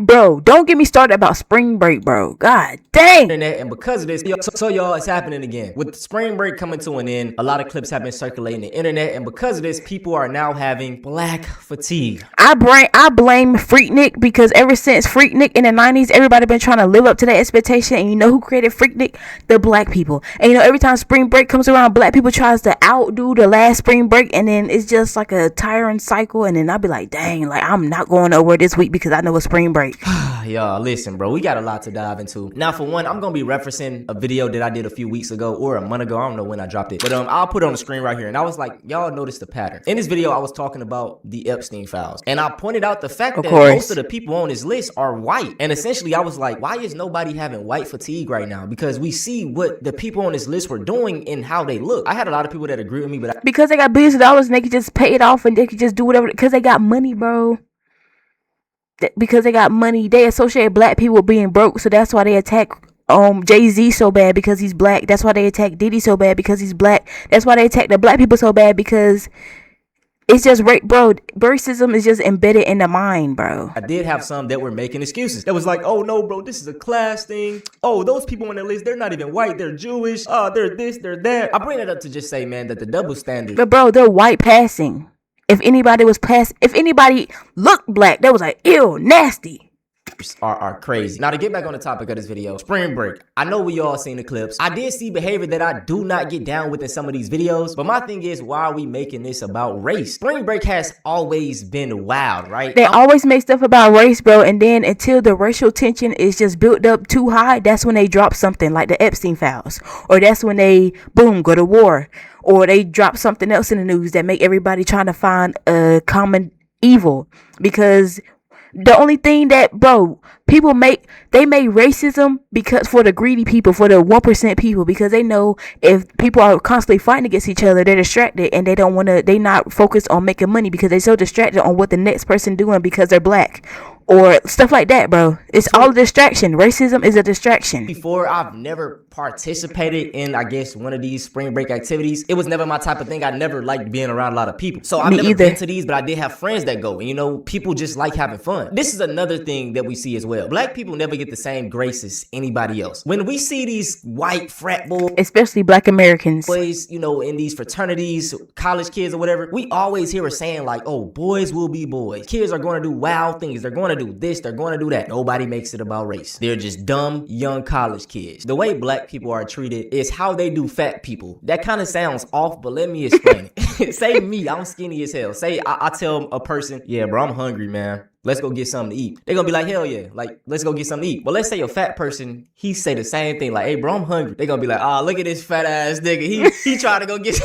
Bro, don't get me started about spring break, bro. God dang. Internet, and because of this, so y'all, it's happening again. With spring break coming to an end, a lot of clips have been circulating the internet, and because of this, people are now having black fatigue. I blame Freaknik, because ever since Freaknik in the 90s, everybody been trying to live up to that expectation. And you know who created Freaknik? The black people. And you know, every time spring break comes around, black people tries to outdo the last spring break, and then it's just like a tiring cycle. And then I'll be like, dang, like I'm not going nowhere this week because I know it's spring break. Y'all, listen, bro, we got a lot to dive into. Now, for one, I'm gonna be referencing a video that I did a few weeks ago or a month ago. I don't know when I dropped it, but I'll put it on the screen right here. And I was like, y'all notice the pattern. In this video, I was talking about the Epstein files, and I pointed out the fact that most of the people on this list are white. And essentially, I was like, why is nobody having white fatigue right now? Because we see what the people on this list were doing and how they look. I had a lot of people that agree with me, but because they got billions of dollars and they can just pay it off and they can just do whatever because they got money, bro. Because they got money, they associate black people with being broke, so that's why they attack Jay-Z so bad because he's black. That's why they attack Diddy so bad because he's black. That's why they attack the black people so bad because it's just bro. Racism is just embedded in the mind, bro. I did have some that were making excuses. That was like, oh no, bro, this is a class thing. Oh, those people on the list, they're not even white. They're Jewish. They're this, they're that. I bring it up to just say, man, that the double standard. But bro, they're white passing. If anybody looked black, that was like, ew, nasty. Are crazy. Now, to get back on the topic of this video, spring break. I know we all seen the clips. I did see behavior that I do not get down with in some of these videos, but my thing is, why are we making this about race? Spring break has always been wild, right? They always make stuff about race, bro, and then until the racial tension is just built up too high, that's when they drop something like the Epstein files, or that's when they, boom, go to war, or they drop something else in the news that make everybody trying to find a common evil. Because the only thing that, bro, people make racism because for the greedy people, for the 1% people, because they know if people are constantly fighting against each other, they're distracted and they not focused on making money because they're so distracted on what the next person doing because they're black or stuff like that, bro. It's all a distraction. Racism is a distraction. Before, I've never participated in, I guess, one of these spring break activities. It was never my type of thing. I never liked being around a lot of people. So I've never been to these, but I did have friends that go. And you know, people just like having fun. This is another thing that we see as well. Black people never get the same grace as anybody else. When we see these white frat boys, especially black Americans, boys, you know, in these fraternities, college kids or whatever, we always hear us saying like, oh, boys will be boys. Kids are going to do wild things. They're going to do this, they're going to do that. Nobody makes it about race. They're just dumb, young college kids. The way black people are treated is how they do fat people. That kind of sounds off, but let me explain it. Say me, I'm skinny as hell. Say I tell a person, yeah, bro, I'm hungry, man. Let's go get something to eat. They're gonna be like, hell yeah, like, let's go get something to eat. But let's say a fat person, he say the same thing, like, hey, bro, I'm hungry. They're gonna be like, look at this fat ass nigga. He trying to go get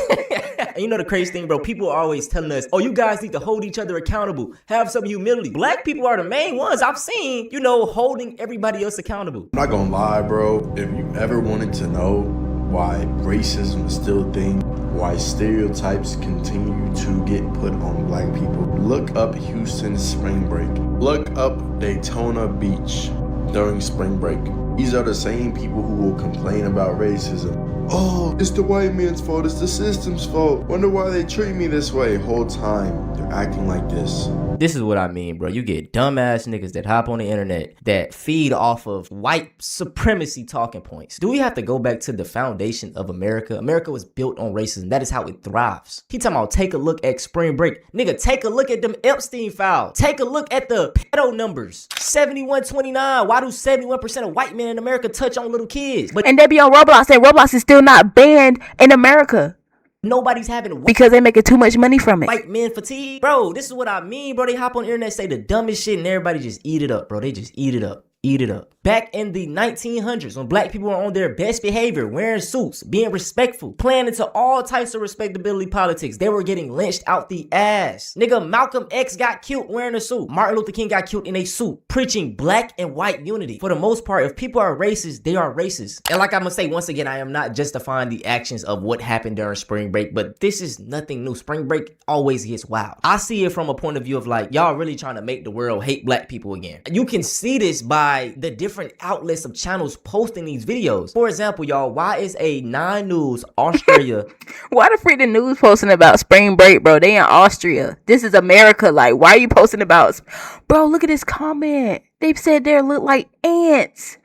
And you know the crazy thing, bro, people are always telling us, oh, you guys need to hold each other accountable. Have some humility. Black people are the main ones I've seen, you know, holding everybody else accountable. I'm not gonna lie, bro. If you ever wanted to know why racism is still a thing, why stereotypes continue to get put on black people, look up Houston's spring break. Look up Daytona Beach during spring break. These are the same people who will complain about racism. Oh, it's the white man's fault, it's the system's fault. Wonder why they treat me this way. Whole time, they're acting like this. This is what I mean, bro. You get dumbass niggas that hop on the internet that feed off of white supremacy talking points. Do we have to go back to the foundation of America? America was built on racism. That is how it thrives. He talking about take a look at spring break. Nigga, take a look at them Epstein files. Take a look at the pedo numbers. 71-29. Why do 71% of white men in America touch on little kids? And they be on Roblox, and Roblox is still not banned in America. Nobody's having because they making too much money from it. White men fatigue. Bro, this is what I mean, bro. They hop on the internet, say the dumbest shit, and everybody just eat it up, bro. They just eat it up. Eat it up. Back in the 1900s, when black people were on their best behavior, wearing suits, being respectful, playing into all types of respectability politics, they were getting lynched out the ass. Nigga, Malcolm X got killed wearing a suit. Martin Luther King got killed in a suit, preaching black and white unity. For the most part, if people are racist, they are racist. And like I'm gonna say once again, I am not justifying the actions of what happened during spring break, but this is nothing new. Spring break always gets wild. I see it from a point of view of like, y'all really trying to make the world hate black people again. You can see this by the different outlets of channels posting these videos. For example, y'all, why is a 9 News Australia why the freaking news posting about spring break, bro? They in Austria. This is America. Like, why are you posting about, bro? Look at this comment. They said they look like ants.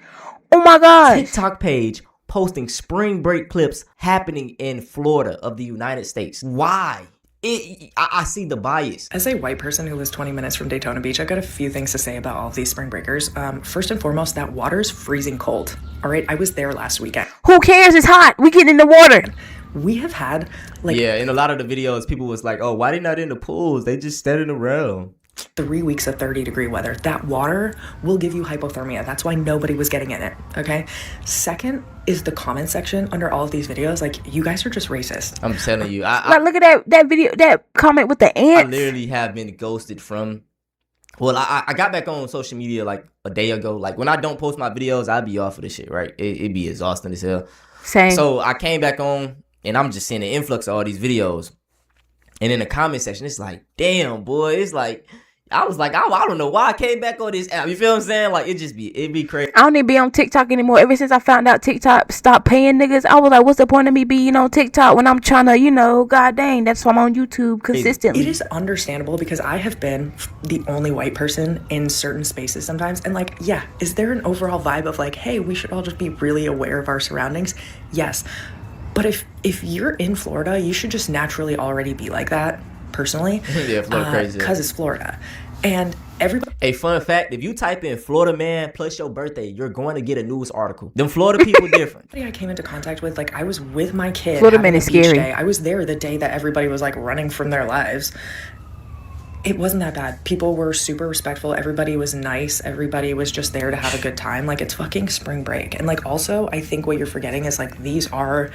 Oh my gosh. TikTok page posting spring break clips happening in Florida of the United States. Why? I see the bias. As a white person who lives 20 minutes from Daytona Beach, I've got a few things to say about all of these spring breakers. First and foremost, that water's freezing cold. All right, I was there last weekend. Who cares? It's hot. We get in the water. We have had yeah, in a lot of the videos, people was like, oh, why they not in the pools? They just standing around. 3 weeks of 30-degree weather. That water will give you hypothermia. That's why nobody was getting in it, okay? Second is the comment section under all of these videos. Like, you guys are just racist. I'm telling you. Like, look at that video, that comment with the ants. I literally have been ghosted from... Well, I got back on social media like a day ago. Like, when I don't post my videos, I be off of this shit, right? It be exhausting as hell. Same. So I came back on, and I'm just seeing the influx of all these videos. And in the comment section, it's like, damn, boy. It's like... I was like, I don't know why I came back on this app. You feel what I'm saying? Like, it'd be crazy. I don't even be on TikTok anymore. Ever since I found out TikTok stopped paying niggas, I was like, what's the point of me being on TikTok when I'm trying to, god dang, that's why I'm on YouTube consistently. It is understandable because I have been the only white person in certain spaces sometimes. And like, yeah, is there an overall vibe of like, hey, we should all just be really aware of our surroundings? Yes. But if you're in Florida, you should just naturally already be like that. Personally, yeah, Florida crazy because it's Florida, and everybody. A fun fact: if you type in Florida man plus your birthday, you're going to get a news article. Them Florida people different. I came into contact with, like, I was with my kid. Florida man is scary. Day. I was there the day that everybody was like running from their lives. It wasn't that bad. People were super respectful. Everybody was nice. Everybody was just there to have a good time. Like, it's fucking spring break. And like, also, I think what you're forgetting is like these are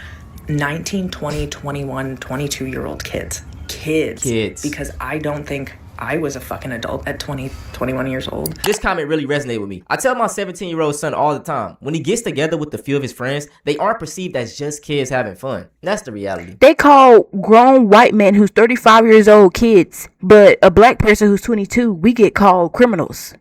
19, 20, 21, 22-year-old kids. Kids. Because I don't think I was a fucking adult at 20, 21 years old. This comment really resonated with me. I tell my 17-year-old son all the time, when he gets together with a few of his friends, they aren't perceived as just kids having fun. That's the reality. They call grown white men who's 35 years old kids, but a black person who's 22, we get called criminals.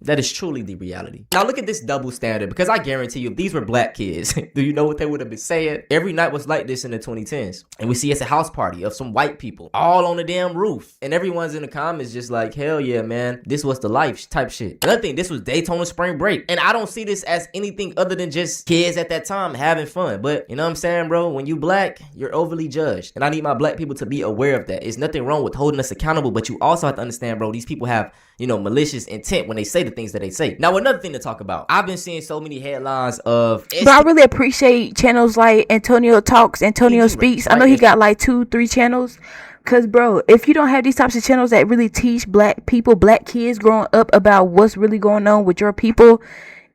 That is truly the reality. Now look at this double standard, because I guarantee you, if these were black kids, do you know what they would have been saying? Every night was like this in the 2010s. And we see it's a house party of some white people all on the damn roof. And everyone's in the comments just like, hell yeah, man. This was the life type shit. Another thing, this was Daytona spring break. And I don't see this as anything other than just kids at that time having fun. But you know what I'm saying, bro? When you black, you're overly judged. And I need my black people to be aware of that. It's nothing wrong with holding us accountable, but you also have to understand, bro, these people have, malicious intent when they say the things that they say. Now, another thing to talk about. I've been seeing so many headlines of... But I really appreciate channels like Antonio Talks, Antonio Speaks. I know he got like 2-3 channels. Because, bro, if you don't have these types of channels that really teach black people, black kids growing up about what's really going on with your people,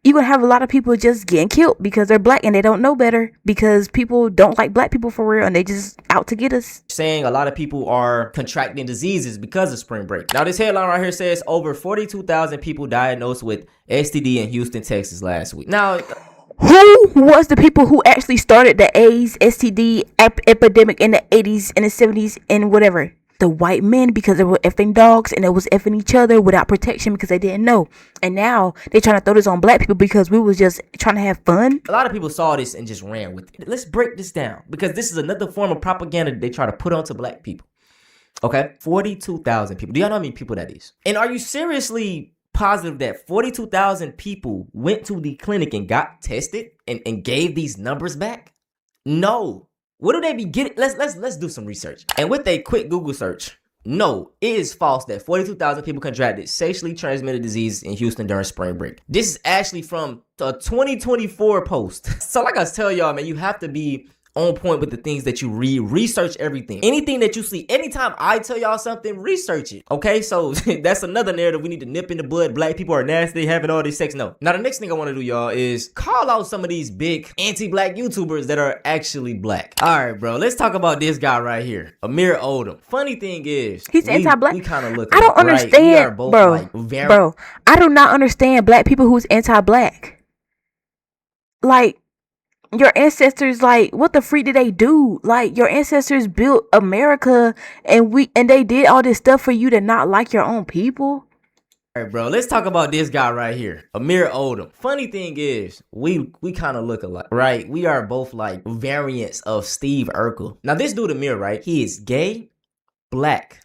you're going to have a lot of people just getting killed because they're black and they don't know better, because people don't like black people for real and they just out to get us. Saying a lot of people are contracting diseases because of spring break. Now, this headline right here says over 42,000 people diagnosed with STD in Houston, Texas last week. Now, who was the people who actually started the AIDS, STD epidemic in the 80s and the 70s and whatever? The white men, because they were effing dogs and they was effing each other without protection because they didn't know. And now they trying to throw this on black people because we was just trying to have fun. A lot of people saw this and just ran with it. Let's break this down, because this is another form of propaganda they try to put onto black people. Okay, 42,000 people. Do y'all know how many people that is? And are you seriously positive that 42,000 people went to the clinic and got tested and gave these numbers back? No. What do they be getting? Let's do some research. And with a quick Google search, no, it is false that 42,000 people contracted sexually transmitted disease in Houston during spring break. This is actually from a 2024 post. So like I tell y'all, man, you have to be on point with the things that you read. Research everything. Anything that you see, anytime I tell y'all something, research it. Okay, so that's another narrative we need to nip in the bud. Black people are nasty, having all this sex. No. Now the next thing I want to do, y'all, is call out some of these big anti-black YouTubers that are actually black. All right, bro, let's talk about this guy right here, Amir Odom. Funny thing is, he's anti-black. We kind of look. I don't understand, both, bro. Like, bro, I do not understand black people who's anti-black. Like, your ancestors, like, what the freak did they do? Like, your ancestors built America and they did all this stuff for you to not like your own people. All right, bro, let's talk about this guy right here, Amir Odom. Funny thing is, we kind of look alike, right? We are both like variants of Steve Urkel. Now, this dude Amir, right? He is gay, black,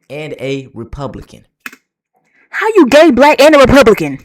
and a Republican. How you gay, black, and a Republican?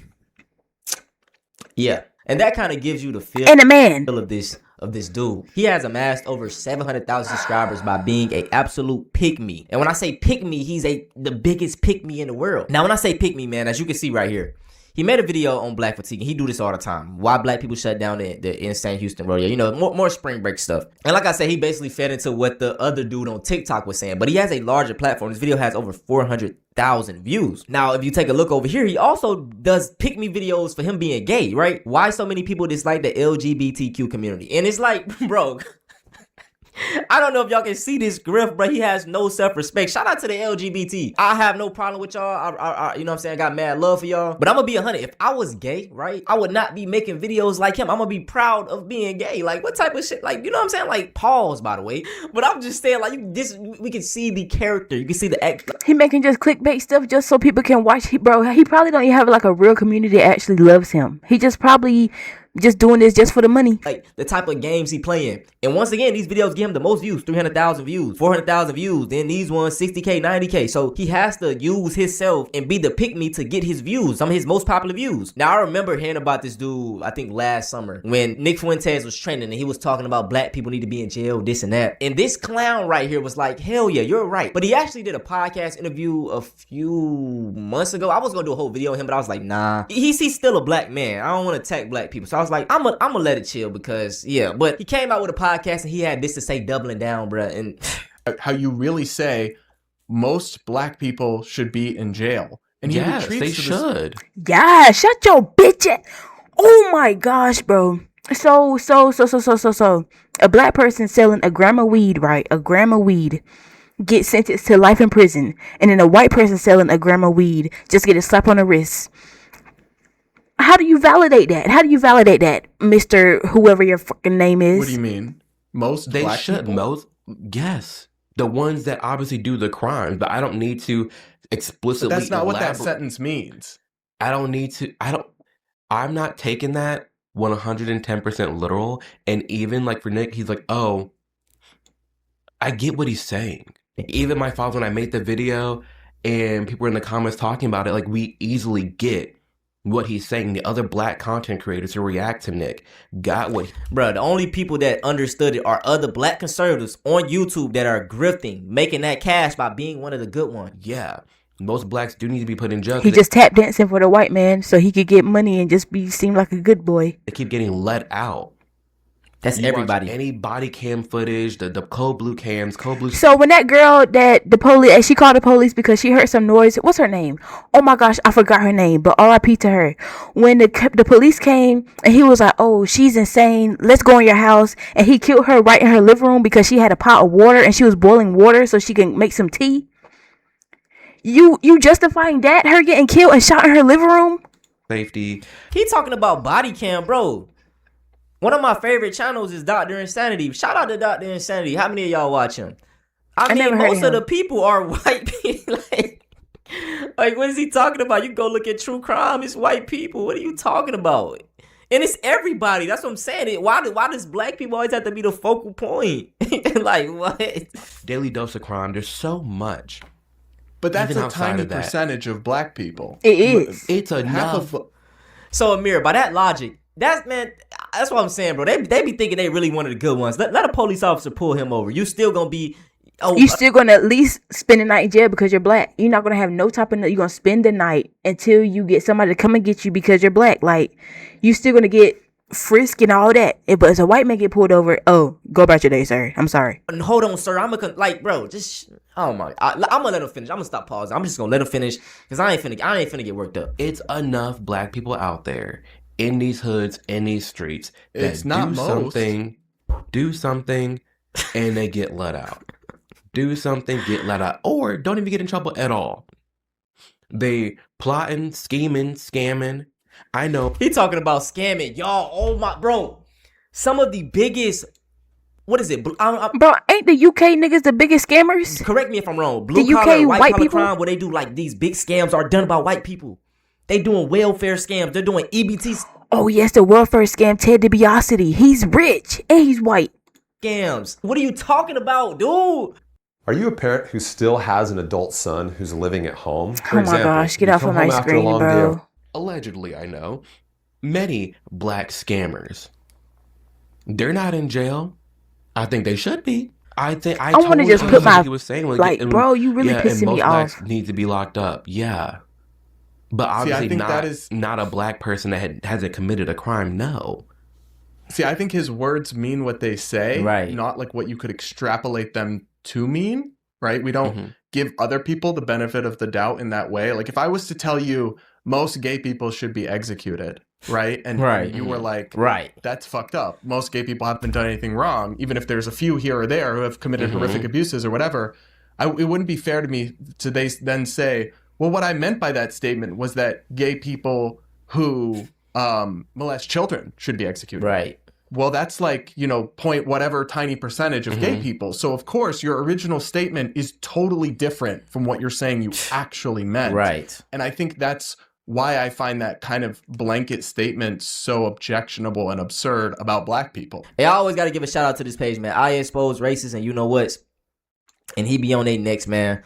Yeah. And that kind of gives you the feel And a man. of this dude. He has amassed over 700,000 subscribers by being a absolute pick-me. And when I say pick-me, he's the biggest pick-me in the world. Now, when I say pick-me, man, as you can see right here, he made a video on black fatigue, and he do this all the time. Why black people shut down the insane Houston rodeo. You know, more spring break stuff. And like I said, he basically fed into what the other dude on TikTok was saying. But he has a larger platform. This video has over 400,000 views. Now, if you take a look over here, he also does pick-me videos for him being gay, right? Why so many people dislike the LGBTQ community? And it's like, bro... I don't know if y'all can see this griff, but he has no self-respect. Shout out to the LGBT. I have no problem with y'all. I you know what I'm saying? I got mad love for y'all. But I'm gonna be 100. If I was gay, right, I would not be making videos like him. I'm gonna be proud of being gay. Like, what type of shit? Like, you know what I'm saying? Like, pause, by the way. But I'm just saying, like, we can see the character. You can see the act. He making just clickbait stuff just so people can watch. He probably don't even have like a real community that actually loves him. He just probably just doing this just for the money. Like, the type of games he playing. And once again, these videos give him the most views. 300,000 views, 400,000 views. Then these ones, 60K, 90K. So he has to use himself and be the pick-me to get his views. Some of his most popular views. Now, I remember hearing about this dude, I think last summer, when Nick Fuentes was trending and he was talking about black people need to be in jail, this and that. And this clown right here was like, hell yeah, you're right. But he actually did a podcast interview a few months ago. I was going to do a whole video on him, but I was like, nah. He's still a black man. I don't want to attack black people. So I was like, I'm gonna let it chill because, yeah. But he came out with a podcast and he had this to say, doubling down, bruh. And how you really say most black people should be in jail. And he yes, retreats they to should. Yeah, shut your bitch ass. Oh my gosh, bro. So. A black person selling a gram of weed, right? A gram of weed gets sentenced to life in prison. And then a white person selling a gram of weed just get a slap on the wrist. How do you validate that? How do you validate that, Mr. Whoever your fucking name is? What do you mean? Most They black should. people? Yes. The ones that obviously do the crimes, but I don't need to explicitly. But that's not what that elaborate. sentence means. I don't need to. I'm not taking that 110% literal. And even like for Nick, he's like, oh, I get what he's saying. Even my fault when I made the video and people were in the comments talking about it, like we easily get what he's saying. The other black content creators who react to Nick got what bruh, the only people that understood it are other black conservatives on YouTube that are grifting, making that cash by being one of the good ones. yeah. Most blacks do need to be put in jail. He just tap dancing for the white man so he could get money and just seem like a good boy. They keep getting let out. That's You watch everybody. any body cam footage, the code blue cams, code blue. So when that girl that the police, she called the police because she heard some noise. What's her name? Oh my gosh, I forgot her name. But R.I.P. to her. When the police came and he was like, "Oh, she's insane. Let's go in your house." And he killed her right in her living room because she had a pot of water and she was boiling water so she can make some tea. You justifying that? Her getting killed and shot in her living room? Safety. He talking about body cam, bro. One of my favorite channels is Dr. Insanity. Shout out to Dr. Insanity. How many of y'all watch him? I never mean, heard most of of the him. people are white people. Like, what is he talking about? You go look at true crime. It's white people. What are you talking about? And it's everybody. That's what I'm saying. Why does black people always have to be the focal point? Like, what? Daily dose of crime. There's so much. But that's Even a outside tiny of that. percentage of black people. It is. It's Half enough. of So, Amir, by that logic, that's what I'm saying, bro. They be thinking they really one of the good ones. Let a police officer pull him over. You still gonna be... Oh, You still gonna at least spend the night in jail because you're black. You're not gonna have no type of. You're gonna spend the night until you get somebody to come and get you because you're black. Like you still gonna get frisked and all that. But as a white man get pulled over, oh, go about your day, sir. I'm sorry. hold on, sir. Bro, just... Oh, my... I'm gonna let him finish. I'm gonna stop pausing. I'm just gonna let him finish because I ain't finna get worked up. It's enough black people out there in these hoods, in these streets. That It's not most. do something, and they get let out. Do something, get let out, or don't even get in trouble at all. They plotting, scheming, scamming. I know. He talking about scamming. Y'all, oh my... Bro, some of the biggest... What is it? Bro, ain't the UK niggas the biggest scammers? Correct me if I'm wrong. Blue The UK collar, white white collar people? crime, where they do like these big scams are done by white people. They doing welfare scams. They're doing EBT Oh yes, the welfare scam Ted DiBiase. He's rich and he's white. scams. What are you talking about, dude? Are you a parent who still has an adult son who's living at home? For Oh my example, gosh, get you off come of my home after a screen, long day of bro. Allegedly, I know. Many black scammers. They're not in jail. I think they should be. I I want to totally just put understand what my, he was saying. like, bro, you really and pissing me most blacks off. need to be locked up. Yeah. But See, I obviously think that is. not a black person that hasn't committed a crime. No. See, I think his words mean what they say, Right. not like what you could extrapolate them to mean, right? We don't give other people the benefit of the doubt in that way. Like if I was to tell you most gay people should be executed, right? And you were like, Right. that's fucked up. Most gay people haven't done anything wrong, even if there's a few here or there who have committed horrific abuses or whatever. It wouldn't be fair to me to then say, well, what I meant by that statement was that gay people who molest children should be executed. Right. Well, that's like, point whatever tiny percentage of gay people. So, of course, your original statement is totally different from what you're saying you actually meant. Right. And I think that's why I find that kind of blanket statement so objectionable and absurd about black people. Hey, I always got to give a shout out to this page, man. I expose racists and you know what? And he be on their necks, man.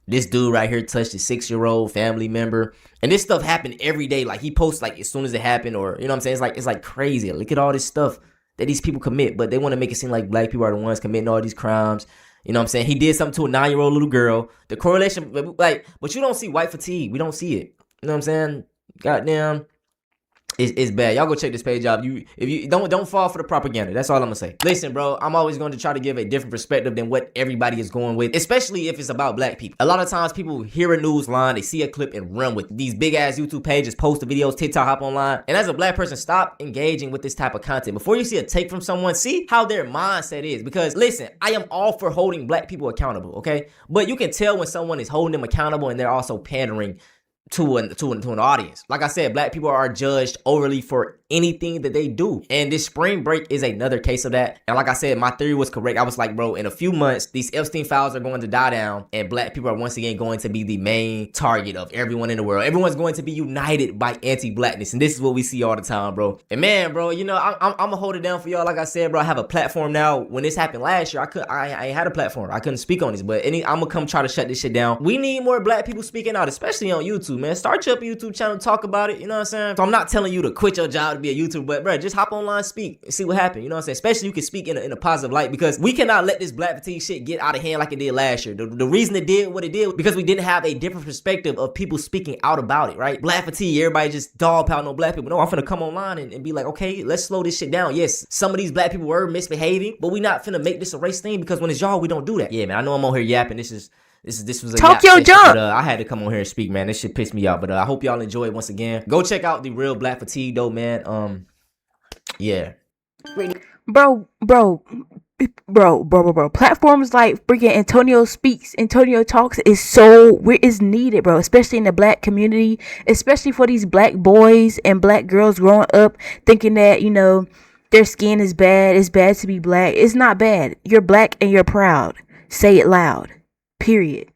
This dude right here touched a 6-year-old family member. And this stuff happened every day. Like he posts like as soon as it happened, or you know what I'm saying? It's like crazy. Look at all this stuff that these people commit, but they want to make it seem like black people are the ones committing all these crimes. You know what I'm saying? He did something to a 9-year-old little girl. The correlation, like, but you don't see white fatigue. We don't see it. You know what I'm saying? Goddamn. It's bad. Y'all go check this page out. If you don't fall for the propaganda. That's all I'm gonna say. Listen, bro, I'm always going to try to give a different perspective than what everybody is going with, especially if it's about black people. A lot of times people hear a news line, they see a clip and run with these big ass YouTube pages, post the videos, TikTok, hop online. And as a black person, stop engaging with this type of content. Before you see a take from someone, see how their mindset is. Because listen, I am all for holding black people accountable, okay? But you can tell when someone is holding them accountable and they're also pandering to an audience. Like I said, black people are judged overly for anything that they do. And this spring break is another case of that. And like I said, my theory was correct. I was like, bro, in a few months, these Epstein files are going to die down and black people are once again going to be the main target of everyone in the world. Everyone's going to be united by anti-blackness. And this is what we see all the time, bro. And man, bro, I'm gonna hold it down for y'all. Like I said, bro, I have a platform now. When this happened last year, I ain't had a platform. I couldn't speak on this, but I'm gonna come try to shut this shit down. We need more black people speaking out, especially on YouTube, man. Start your YouTube channel, talk about it, you know what I'm saying? So I'm not telling you to quit your job to be a YouTuber, but bro, just hop online, speak, and see what happens, you know what I'm saying? Especially you can speak in a positive light, because we cannot let this black fatigue shit get out of hand like it did last year. The reason it did what it did, because we didn't have a different perspective of people speaking out about it, right? Black fatigue, everybody just dog pound on black people. No, I'm finna come online and be like, okay, let's slow this shit down. Yes, some of these black people were misbehaving, but we not finna make this a race thing, because when it's y'all, we don't do that. Yeah, man, I know I'm on here yapping. This was a Talk yap your session, junk. but I had to come on here and speak, man. This shit pissed me off, but I hope y'all enjoy it once again. Go check out the real Black Fatigue though, man. Yeah. Bro. Platforms like freaking Antonio Speaks, Antonio Talks is needed, bro. Especially in the black community, especially for these black boys and black girls growing up thinking that, their skin is bad. It's bad to be black. It's not bad. You're black and you're proud. Say it loud. Period.